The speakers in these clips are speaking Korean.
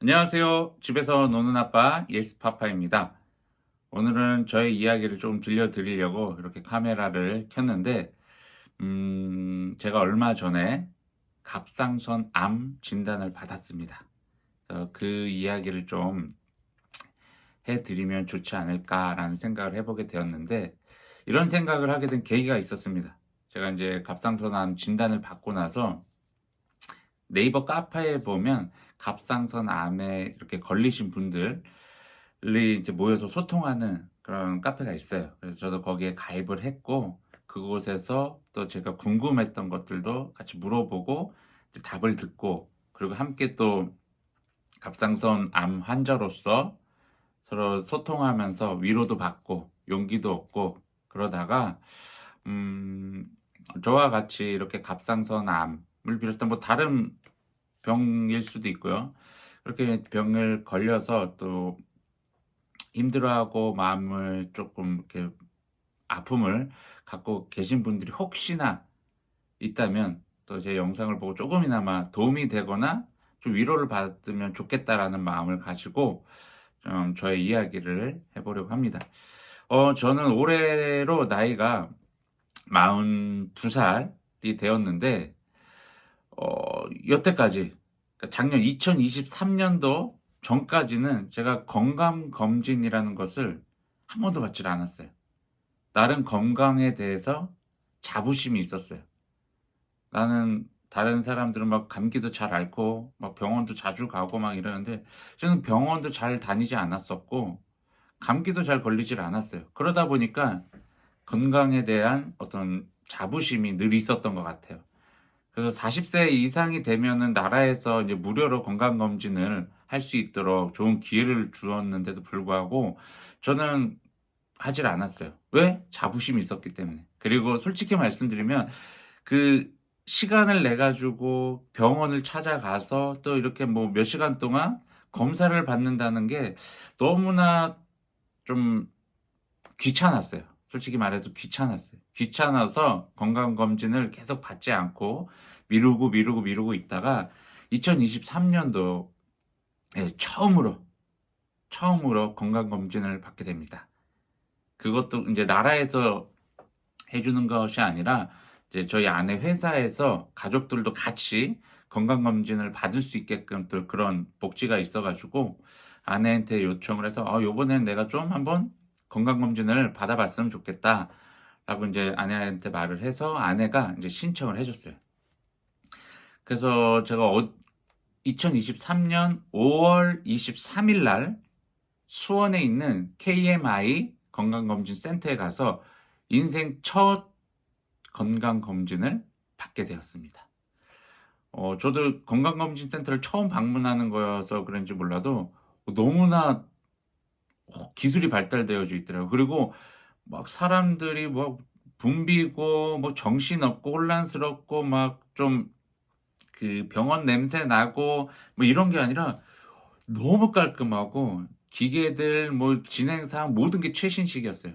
안녕하세요. 집에서 노는 아빠 예스파파입니다. 오늘은 저의 이야기를 좀 들려드리려고 이렇게 카메라를 켰는데, 제가 얼마 전에 갑상선 암 진단을 받았습니다. 그 이야기를 좀 해드리면 좋지 않을까라는 생각을 해보게 되었는데, 이런 생각을 하게 된 계기가 있었습니다. 제가 이제 갑상선 암 진단을 받고 나서 네이버 카페에 보면 갑상선 암에 이렇게 걸리신 분들이 이제 모여서 소통하는 그런 카페가 있어요. 그래서 저도 거기에 가입을 했고, 그곳에서 또 제가 궁금했던 것들도 같이 물어보고 이제 답을 듣고, 그리고 함께 또 갑상선 암 환자로서 서로 소통하면서 위로도 받고 용기도 얻고 그러다가 음 저와 같이 이렇게 갑상선 암을 비롯한 뭐 다른 병일 수도 있고요. 그렇게 병을 걸려서 또 힘들어하고 마음을 조금 이렇게 아픔을 갖고 계신 분들이 혹시나 있다면 또 제 영상을 보고 조금이나마 도움이 되거나 좀 위로를 받으면 좋겠다라는 마음을 가지고 좀 저의 이야기를 해 보려고 합니다. 저는 올해로 나이가 42 살이 되었는데 여태까지, 그러니까 작년 2023 년도 전까지는 제가 건강검진이라는 것을 한 번도 받질 않았어요. 나름 건강에 대해서 자부심이 있었어요. 나는 다른 사람들은 막 감기도 잘 앓고 막 병원도 자주 가고 막 이러는데 저는 병원도 잘 다니지 않았었고 감기도 잘 걸리질 않았어요. 그러다 보니까 건강에 대한 어떤 자부심이 늘 있었던 것 같아요. 그래서 40세 이상이 되면은 나라에서 이제 무료로 건강검진을 할 수 있도록 좋은 기회를 주었는데도 불구하고 저는 하질 않았어요. 왜? 자부심이 있었기 때문에. 그리고 솔직히 말씀드리면 그 시간을 내 가지고 병원을 찾아가서 또 이렇게 뭐 몇 시간 동안 검사를 받는다는 게 너무나 좀 귀찮았어요. 솔직히 말해서 귀찮았어요. 귀찮아서 건강검진을 계속 받지 않고 미루고 있다가 2023 년도에 처음으로 건강검진을 받게 됩니다. 그것도 인제 나라에서 해 주는 것이 아니라 이제 저희 아내 회사에서 가족들도 같이 건강검진을 받을 수 있게끔 또 그런 복지가 있어 가지고 아내한테 요청을 해서 요번엔 내가 좀 한번 건강검진을 받아 봤으면 좋겠다."라고 인제 아내한테 말을 해서 아내가 인제 신청을 해 줬어요. 그래서 제가 2023년 5월 23일날 수원에 있는 KMI 건강검진 센터에 가서 인생 첫 건강검진을 받게 되었습니다. 저도 건강검진 센터를 처음 방문하는 거여서 그런지 몰라도 너무나 기술이 발달되어져 있더라고요. 그리고 막 사람들이 뭐 붐비고 뭐 정신없고 혼란스럽고 막 좀 그 병원 냄새 나고 뭐 이런 게 아니라 너무 깔끔하고 기계들 뭐 진행사항 모든 게 최신식이었어요.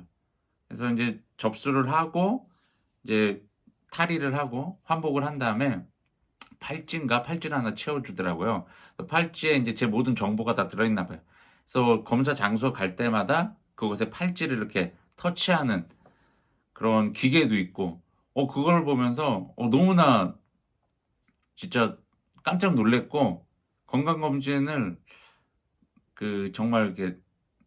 그래서 인제 접수를 하고 이제 탈의를 하고 환복을 한 다음에 팔찌인가 팔찌를 하나 채워 주더라고요. 그 팔찌에 인제 제 모든 정보가 다 들어 있나 봐요. 그래서 검사 장소 갈 때마다 그곳에 팔찌를 이렇게 터치하는 그런 기계도 있고 그걸 보면서 너무나 진짜 깜짝 놀랐고, 건강검진을 정말 이렇게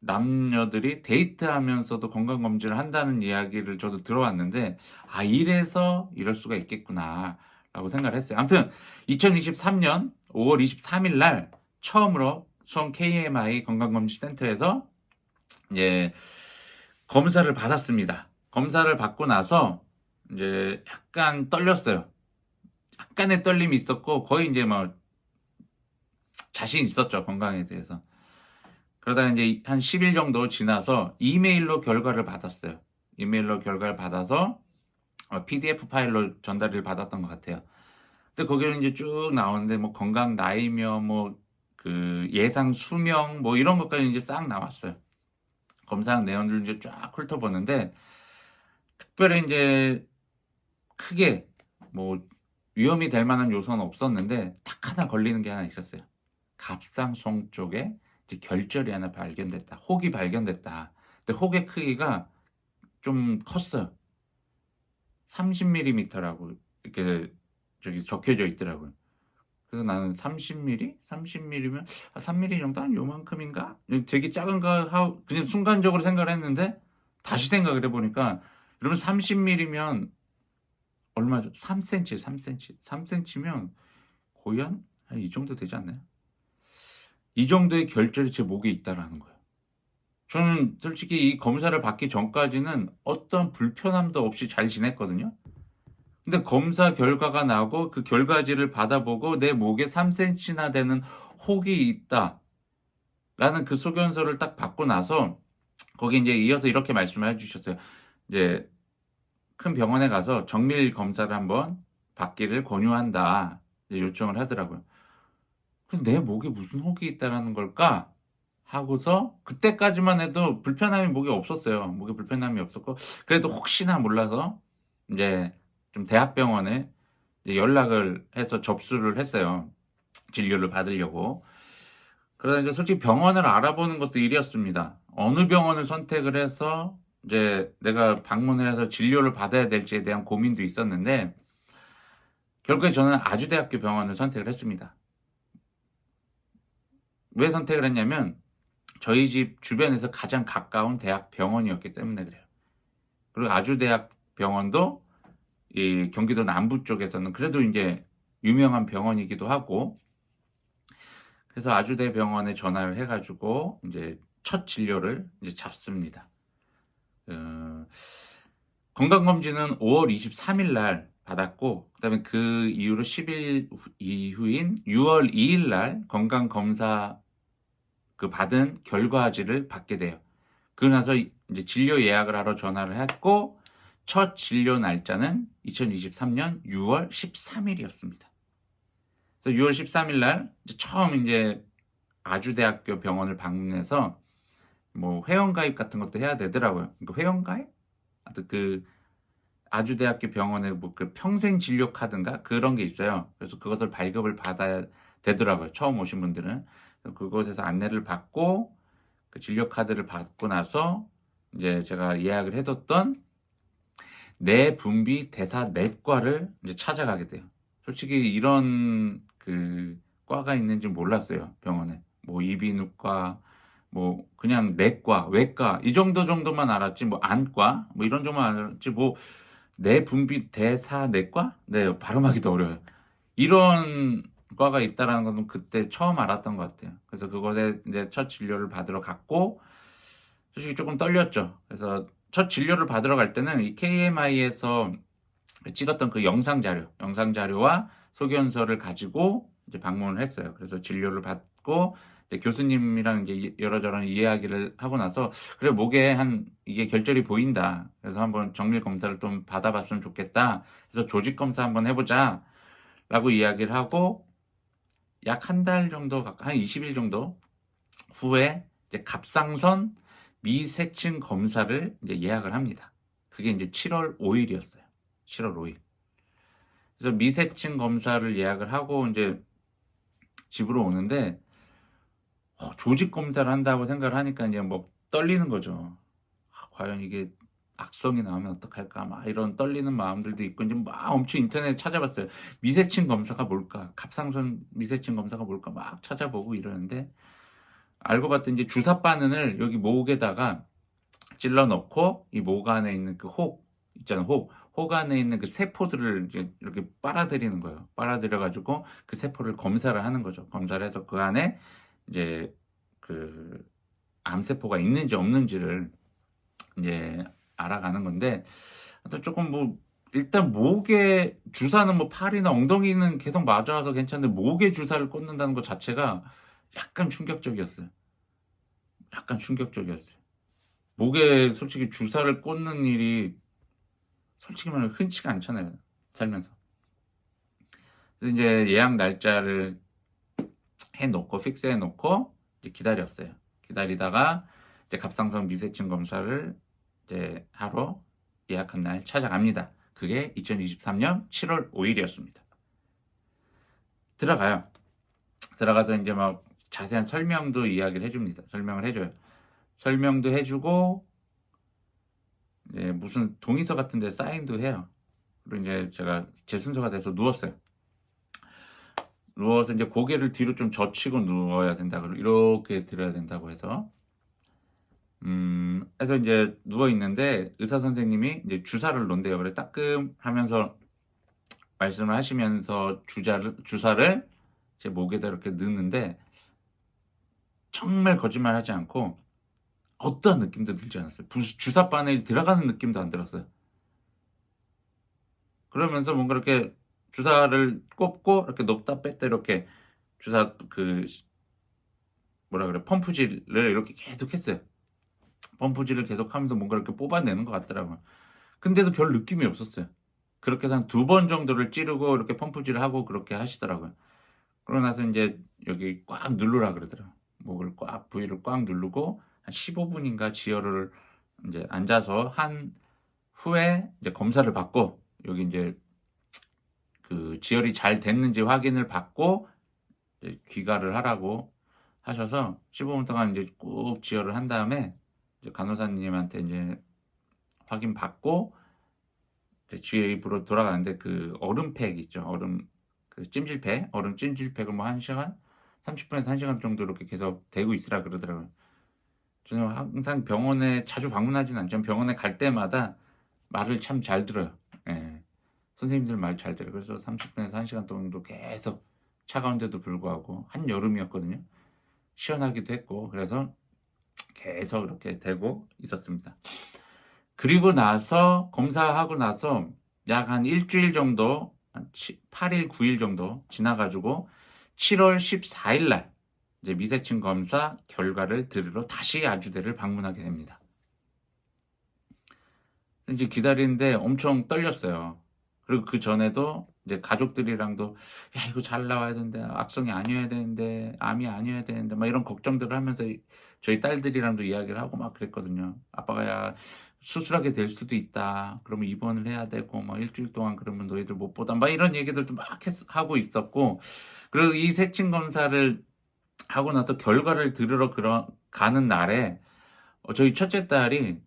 남녀들이 데이트하면서도 건강검진을 한다는 이야기를 저도 들어왔는데 '아 이래서 이럴 수가 있겠구나.'라고 생각을 했어요. 아무튼 2023년 5월 23일 날 처음으로 수원 KMI 건강검진 센터에서 이제 검사를 받았습니다. 검사를 받고 나서 인제 약간 떨렸어요. 약간의 떨림이 있었고 거의 인제 뭐 자신 있었죠, 건강에 대해서. 그러다가 인제 한 10일 정도 지나서 이메일로 결과를 받았어요. 이메일로 결과를 받아서 PDF 파일로 전달을 받았던 것 같아요. 근데 거기에 인제 쭉 나오는데 뭐 건강 나이며 뭐 예상 수명 뭐 이런 것까지 인제 싹 나왔어요. 검사한 내용들을 인제 쫙 훑어보는데 특별히 인제 크게 뭐 위험이 될 만한 요소는 없었는데 딱 하나 걸리는 게 하나 있었어요. 갑상선 쪽에 이제 결절이 하나 발견됐다. 혹이 발견됐다. 근데 혹의 크기가 좀 컸어요. 30mm라고 이렇게 저기 적혀져 있더라고요. 그래서 나는 30mm? 30mm면 3mm 정도 한 요만큼인가? 되게 작은가 하고 그냥 순간적으로 생각을 했는데 다시 생각을 해보니까 여러분 30mm면 얼마죠? 3cm, 3cm. 3cm면 거의 한 이 정도 되지 않나요? 이 정도의 결절이 제 목에 있다라는 거예요. 저는 솔직히 이 검사를 받기 전까지는 어떤 불편함도 없이 잘 지냈거든요. 근데 검사 결과가 나고 그 결과지를 받아보고 내 목에 3cm나 되는 혹이 있다라는 그 소견서를 딱 받고 나서 거기 이제 이어서 이렇게 말씀을 해주셨어요. 이제 큰 병원에 가서 정밀 검사를 한번 받기를 권유한다 이제 요청을 하더라고요. 그래서 내 목에 무슨 혹이 있다라는 걸까? 하고서 그때까지만 해도 불편함이 목에 없었어요. 목에 불편함이 없었고 그래도 혹시나 몰라서 이제 좀 대학병원에 이제 연락을 해서 접수를 했어요. 진료를 받으려고. 그러다 이제 솔직히 병원을 알아보는 것도 일이었습니다. 어느 병원을 선택을 해서 이제 내가 방문을 해서 진료를 받아야 될지에 대한 고민도 있었는데 결국에 저는 아주대학교 병원을 선택을 했습니다. 왜 선택을 했냐면 저희 집 주변에서 가장 가까운 대학 병원이었기 때문에 그래요. 그리고 아주대학 병원도 이 경기도 남부 쪽에서는 그래도 이제 유명한 병원이기도 하고 그래서 아주대 병원에 전화를 해가지고 이제 첫 진료를 이제 잡습니다. 건강검진은 5월 23일 날 받았고 그다음에 그 이후로 10일 이후인 6월 2일 날 건강검사 그 받은 결과지를 받게 돼요. 그러고 나서 이제 진료 예약을 하러 전화를 했고 첫 진료 날짜는 2023년 6월 13일이었습니다. 그래서 6월 13일 날 처음 이제 아주대학교 병원을 방문해서 뭐 회원가입 같은 것도 해야 되더라고요. 그러니까 회원가입? 하여튼 그 아주대학교 병원에 뭐 그 평생 진료 카드인가 그런 게 있어요. 그래서 그것을 발급을 받아야 되더라고요. 처음 오신 분들은 그곳에서 안내를 받고 그 진료 카드를 받고 나서 이제 제가 예약을 해뒀던 내분비 대사 내과를 이제 찾아가게 돼요. 솔직히 이런 그 과가 있는지 몰랐어요. 병원에 뭐 이비인후과 뭐 그냥 내과 외과 이 정도만 알았지 뭐 안과 뭐 이런 정도만 알았지 뭐 내분비 대사 내과 네 발음하기도 어려워요. 이런 과가 있다라는 건 그때 처음 알았던 것 같아요. 그래서 그곳에 이제 첫 진료를 받으러 갔고 솔직히 조금 떨렸죠. 그래서 첫 진료를 받으러 갈 때는 이 KMI에서 찍었던 그 영상 자료와 소견서를 가지고 이제 방문을 했어요. 그래서 진료를 받고 이제 교수님이랑 이제 여러저런 이야기를 하고 나서 그래 목에 한 이게 결절이 보인다. 그래서 한번 정밀 검사를 좀 받아봤으면 좋겠다. 그래서 조직 검사 한번 해보자라고 이야기를 하고 약 한 달 정도 한 20일 정도 후에 이제 갑상선 미세층 검사를 이제 예약을 합니다. 그게 이제 7월 5일이었어요. 7월 5일. 그래서 미세층 검사를 예약을 하고 이제 집으로 오는데 조직 검사를 한다고 생각을 하니까 이제 뭐 떨리는 거죠. 과연 이게 악성이 나오면 어떡할까 막 이런 떨리는 마음들도 있고 이제 막 엄청 인터넷 찾아봤어요. 미세층 검사가 뭘까? 갑상선 미세층 검사가 뭘까? 막 찾아보고 이러는데 알고 봤더니 이제 주사 바늘을 여기 목에다가 찔러 넣고 이 목 안에 있는 그 혹 있잖아 혹 안에 있는 그 세포들을 이제 이렇게 빨아들이는 거예요. 빨아들여 가지고 그 세포를 검사를 하는 거죠. 검사를 해서 그 안에 이제 그 암세포가 있는지 없는지를 이제 알아가는 건데 하여튼 조금 뭐 일단 목에 주사는 뭐 팔이나 엉덩이는 계속 맞아서 괜찮은데 목에 주사를 꽂는다는 것 자체가 약간 충격적이었어요. 약간 충격적이었어요. 목에 솔직히 주사를 꽂는 일이 솔직히 말하면 흔치가 않잖아요. 살면서. 그래서 이제 예약 날짜를 해놓고 픽스해놓고 이제 기다렸어요. 기다리다가 이제 갑상선 미세층 검사를 이제 하러 예약한 날 찾아갑니다. 그게 2023년 7월 5일이었습니다. 들어가요. 들어가서 이제 막 자세한 설명도 이야기를 해줍니다. 설명을 해줘요. 설명도 해주고 무슨 동의서 같은 데 사인도 해요. 그리고 이제 제가 제 순서가 돼서 누웠어요. 누워서 이제 고개를 뒤로 좀 젖히고 누워야 된다고, 이렇게 들어야 된다고 해서 해서 이제 누워 있는데 의사 선생님이 이제 주사를 놓는데요. 그래 따끔하면서 말씀을 하시면서 주사를 제 목에다 이렇게 넣는데 정말 거짓말하지 않고 어떠한 느낌도 들지 않았어요. 주사 바늘이 들어가는 느낌도 안 들었어요. 그러면서 뭔가 이렇게 주사를 꼽고 이렇게 넣다 뺐다 이렇게 주사 뭐라 그래, 펌프질을 이렇게 계속 했어요. 펌프질을 계속 하면서 뭔가 이렇게 뽑아내는 것 같더라고요. 근데도 별 느낌이 없었어요. 그렇게 해서 한 2번 정도를 찌르고 이렇게 펌프질을 하고 그렇게 하시더라고요. 그러고 나서 이제 여기 꽉 누르라 그러더라고요. 목을 꽉, 부위를 꽉 누르고 한 15분인가 지혈을 이제 앉아서 한 후에 이제 검사를 받고, 여기 이제 지혈이 잘 됐는지 확인을 받고 이제 귀가를 하라고 하셔서 15분 동안 이제 꾹 지혈을 한 다음에 이제 간호사님한테 이제 확인 받고 집으로 돌아가는데, 얼음팩 있죠. 얼음 찜질팩, 얼음 찜질팩을 뭐 1시간 30분에서 1시간 정도 이렇게 계속 대고 있으라 그러더라고요. 저는 항상 병원에 자주 방문하지는 않지만 병원에 갈 때마다 말을 참 잘 들어요. 예. 선생님들 말 잘 들어요. 그래서 30분에서 1시간 정도 계속, 차가운데도 불구하고 한여름이었거든요. 시원하기도 했고, 그래서 계속 이렇게 대고 있었습니다. 그리고 나서 검사하고 나서 약 한 일주일 정도, 한 8일 9일 정도 지나가지고 7월 14일 날 이제 미세침 검사 결과를 들으러 다시 아주대를 방문하게 됩니다. 이제 기다리는데 엄청 떨렸어요. 그리고 그 전에도 이제 가족들이랑도 야, 이거 잘 나와야 되는데, 악성이 아니어야 되는데, 암이 아니어야 되는데, 막 이런 걱정들을 하면서 저희 딸들이랑도 이야기를 하고 막 그랬거든요. 아빠가 야, 수술하게 될 수도 있다. 그러면 입원을 해야 되고, 막 일주일 동안 그러면 너희들 못 보다. 막 이런 얘기들도 막 하고 있었고, 그리고 이 세침 검사를 하고 나서 결과를 들으러 가는 날에 저희 첫째 딸이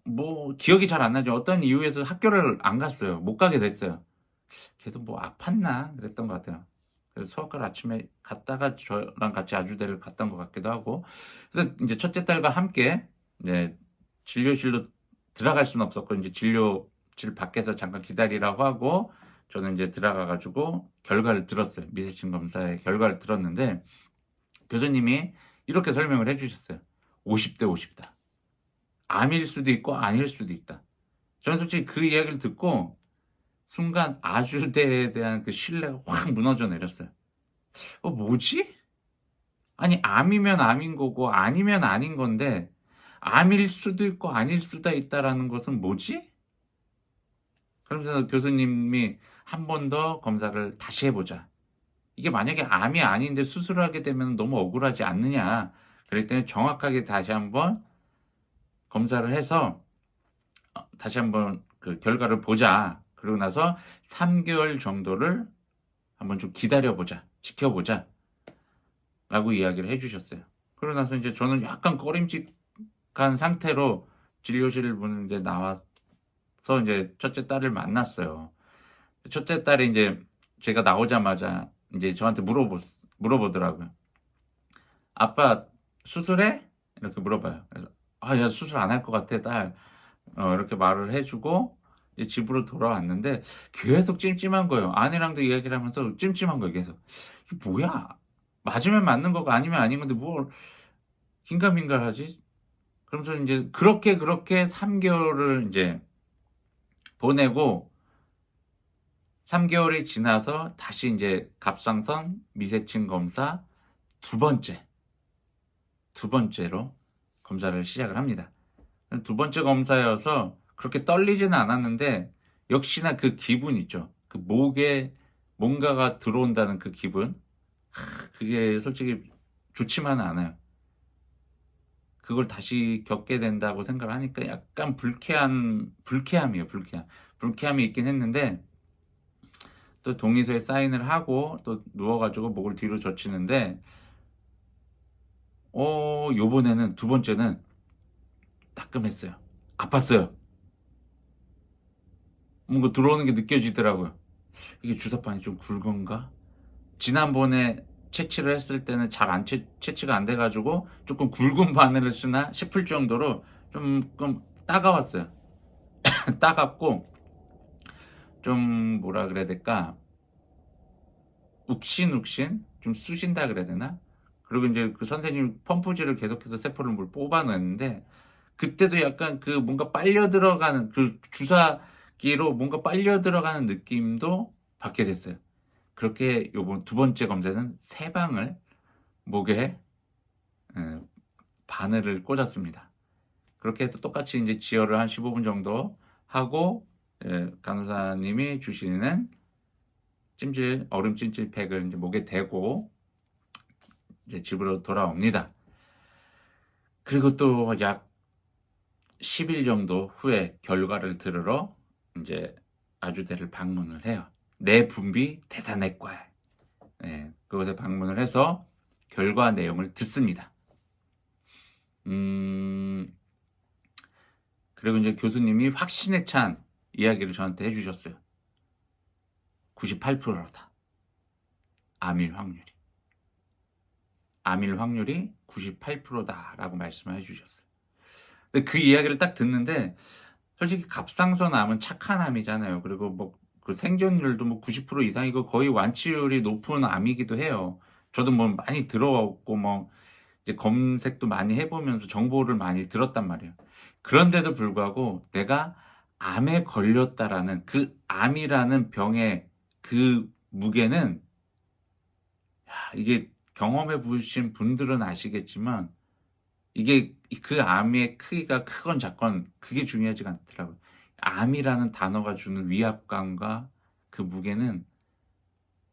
뭐 기억이 잘 안 나죠. 어떤 이유에서 학교를 안 갔어요. 못 가게 됐어요. 걔도 뭐 아팠나 그랬던 것 같아요. 그래서 수학과 아침에 갔다가 저랑 같이 아주대를 갔던 것 같기도 하고. 그래서 이제 첫째 딸과 함께 이제 진료실로 들어갈 수는 없었고, 이제 진료실 밖에서 잠깐 기다리라고 하고 저는 이제 들어가가지고 결과를 들었어요. 미세침 검사의 결과를 들었는데 교수님이 이렇게 설명을 해주셨어요. 50대 50다. 암일 수도 있고 아닐 수도 있다. 저는 솔직히 그 이야기를 듣고 순간 아주대에 대한 그 신뢰가 확 무너져 내렸어요. 뭐지? 아니, 암이면 암인 거고 아니면 아닌 건데 암일 수도 있고 아닐 수도 있다라는 것은 뭐지? 그러면서 교수님이 한 번 더 검사를 다시 해보자. 이게 만약에 암이 아닌데 수술을 하게 되면 너무 억울하지 않느냐. 그랬기 때문에 정확하게 다시 한번 검사를 해서 다시 한번 그 결과를 보자. 그러고 나서 3개월 정도를 한번 좀 기다려보자. 지켜보자. 라고 이야기를 해주셨어요. 그러고 나서 이제 저는 약간 꺼림칙한 상태로 진료실을 이제 나와서 이제 첫째 딸을 만났어요. 첫째 딸이 이제 제가 나오자마자 이제 저한테 물어보더라고요. 아빠 수술해? 이렇게 물어봐요. 그래서 야, 수술 안 할 것 같아, 딸. 이렇게 말을 해주고 이제 집으로 돌아왔는데 계속 찜찜한 거예요. 아내랑도 이야기를 하면서 찜찜한 거예요. 계속 이게 뭐야? 맞으면 맞는 거고 아니면 아닌 건데 뭘 긴가민가하지? 그러면서 이제 그렇게 3개월을 이제 보내고 3개월이 지나서 다시 이제 갑상선 미세침 검사 두 번째로 검사를 시작을 합니다. 두 번째 검사여서 그렇게 떨리지는 않았는데 역시나 그 기분 있죠. 그 목에 뭔가가 들어온다는 그 기분. 그게 솔직히 좋지만은 않아요. 그걸 다시 겪게 된다고 생각을 하니까 약간 불쾌함이에요. 불쾌함이 있긴 했는데 또 동의서에 사인을 하고 또 누워가지고 목을 뒤로 젖히는데 요번에는 두 번째는 따끔했어요. 아팠어요. 뭔가 들어오는 게 느껴지더라고요. 이게 주사바늘이 좀 굵은가? 지난번에 채취를 했을 때는 잘 안 채취가 안 돼 가지고 쪼끔 굵은 바늘을 쓰나 싶을 정도로 좀 따가웠어요. 따갑고 좀 뭐라 그래야 될까? 욱신욱신? 좀 쑤신다 그래야 되나? 그리고 인제 그 선생님이 펌프질을 계속해서 세포를 뭘 뽑아 넣었는데 그때도 약간 그 뭔가 빨려 들어가는 그 주사기로 뭔가 빨려 들어가는 느낌도 받게 됐어요. 그렇게 요번 두 번째 검사는 세 방을 목에 예 바늘을 꽂았습니다. 그렇게 해서 똑같이 인제 지혈을 한 15분 정도 하고 간호사님이 주시는 찜질 얼음 찜질팩을 인제 목에 대고 이제 집으로 돌아옵니다. 그리고 또 약 10일 정도 후에 결과를 들으러 인제 아주대를 방문을 해요. 내분비 대사내과에. 예. 그곳에 방문을 해서 결과 내용을 듣습니다. 음 그리고 인제 교수님이 확신에 찬 이야기를 저한테 해 주셨어요. 98% 다. 암일 확률이. 암일 확률이 98% 다라고 말씀을 해 주셨어요. 근데 그 이야기를 딱 듣는데 솔직히 갑상선 암은 착한 암이잖아요. 그리고 뭐 그 생존율도 뭐 90% 이상이고 거의 완치율이 높은 암이기도 해요. 저도 뭐 많이 들어왔고 뭐 이제 검색도 많이 해 보면서 정보를 많이 들었단 말이에요. 그런데도 불구하고 내가 암에 걸렸다라는 그 암이라는 병의 그 무게는 이게 경험해 보신 분들은 아시겠지만 이게 그 암의 크기가 크건 작건 그게 중요하지가 않더라고요. 암이라는 단어가 주는 위압감과 그 무게는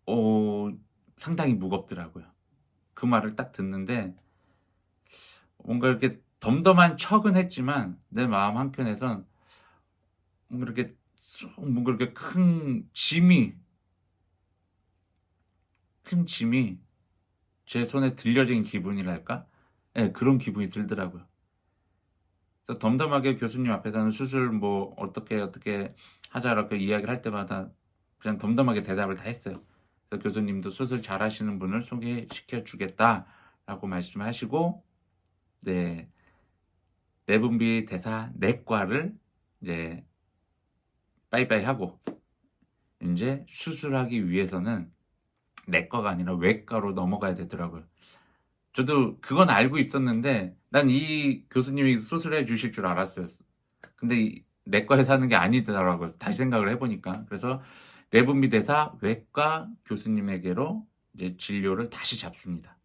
어 상당히 무겁더라고요. 그 말을 딱 듣는데 뭔가 이렇게 덤덤한 척은 했지만 내 마음 한켠에선 뭔가 이렇게 쑥 뭔가 이렇게 큰 짐이 제 손에 들려진 기분이랄까? 예 그런 기분이 들더라고요. 그래서 덤덤하게 교수님 앞에서는 수술 뭐 어떻게 하자."라고 이야기를 할 때마다 그냥 덤덤하게 대답을 다 했어요. 그래서 교수님도 "수술 잘하시는 분을 소개시켜 주겠다."라고 말씀을 하시고 네 내분비 대사 내과를 이제 빠이빠이 하고 인제 수술하기 위해서는 내과가 아니라 외과로 넘어가야 되더라고요. 저도 그건 알고 있었는데 난 이 교수님이 수술해 주실 줄 알았어요. 근데 이 내과에서 하는 게 아니더라고요. 다시 생각을 해 보니까. 그래서 내분비 대사 외과 교수님에게로 이제 진료를 다시 잡습니다.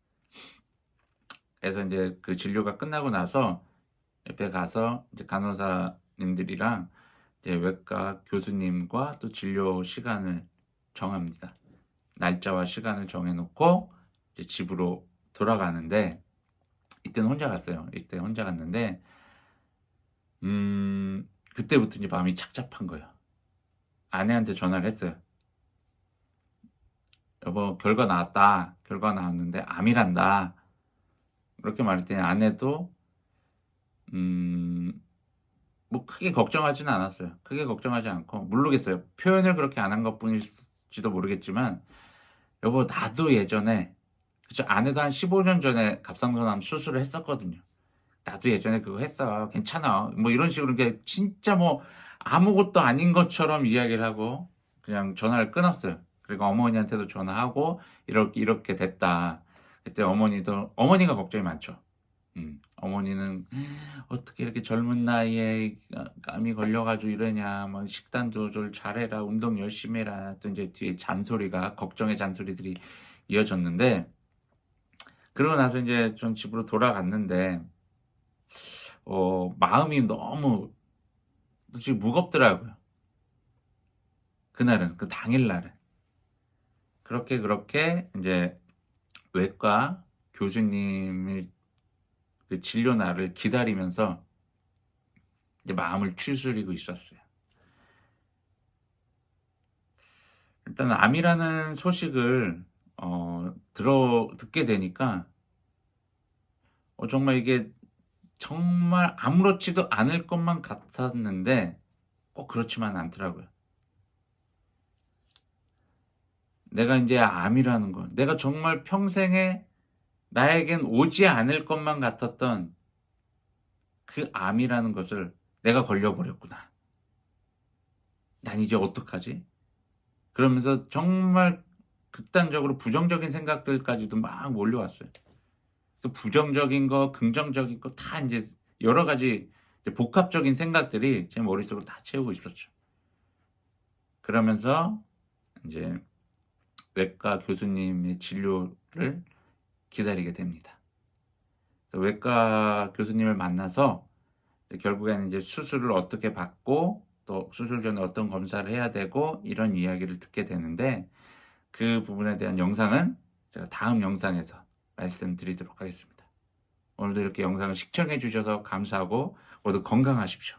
그래서 인제 그 진료가 끝나고 나서 옆에 가서 이제 간호사님들이랑 이제 외과 교수님과 또 진료 시간을 정합니다. 날짜와 시간을 정해 놓고 이제 집으로 돌아가는데 이때는 혼자 갔어요. 이때 혼자 갔는데 그때부터 이제 마음이 착잡한 거예요. 아내한테 전화를 했어요. "여보 결과 나왔다. 결과 나왔는데 암이란다." 그렇게 말했더니 아내도 음 뭐 크게 걱정하지는 않았어요. 크게 걱정하지 않고 모르겠어요. 표현을 그렇게 안 한 것뿐일지도 모르겠지만 "여보 나도 예전에" 그쵸. 아내도 한 15년 전에 갑상선암 수술을 했었거든요. "나도 예전에 그거 했어. 괜찮아." 뭐 이런 식으로 이렇게 진짜 뭐 아무것도 아닌 것처럼 이야기를 하고 그냥 전화를 끊었어요. 그리고 어머니한테도 전화하고 "이렇게 됐다." 그때 어머니가 걱정이 많죠. 어머니는 "어떻게 이렇게 젊은 나이에 암이 걸려 가지고 이러냐. 뭐 식단 조절 잘해라. 운동 열심히 해라." 또 인제 뒤에 잔소리가 걱정의 잔소리들이 이어졌는데 그러고 나서 인제 전 집으로 돌아갔는데 마음이 너무 솔직히 무겁더라고요. 그날은 그 당일날은. 그렇게 인제 외과 교수님의 그 진료 날을 기다리면서 이제 마음을 추스리고 있었어요. 일단 암이라는 소식을 듣게 되니까 정말 이게 정말 아무렇지도 않을 것만 같았는데 꼭 그렇지만 않더라고요. 내가 인제 암이라는 거, 내가 정말 평생에 나에겐 오지 않을 것만 같았던 그 암이라는 것을 내가 걸려 버렸구나. '난 이제 어떡하지?' 그러면서 정말 극단적으로 부정적인 생각들까지도 막 몰려왔어요. 그 부정적인 거, 긍정적인 거 다 인제 여러 가지 이제 복합적인 생각들이 제 머릿속을 다 채우고 있었죠. 그러면서 인제 외과 교수님의 진료를 기다리게 됩니다. 그래서 외과 교수님을 만나서 결국에는 이제 수술을 어떻게 받고 또 수술 전에 어떤 검사를 해야 되고 이런 이야기를 듣게 되는데, 그 부분에 대한 영상은 제가 다음 영상에서 말씀드리도록 하겠습니다. 오늘도 이렇게 영상을 시청해 주셔서 감사하고 모두 건강하십시오.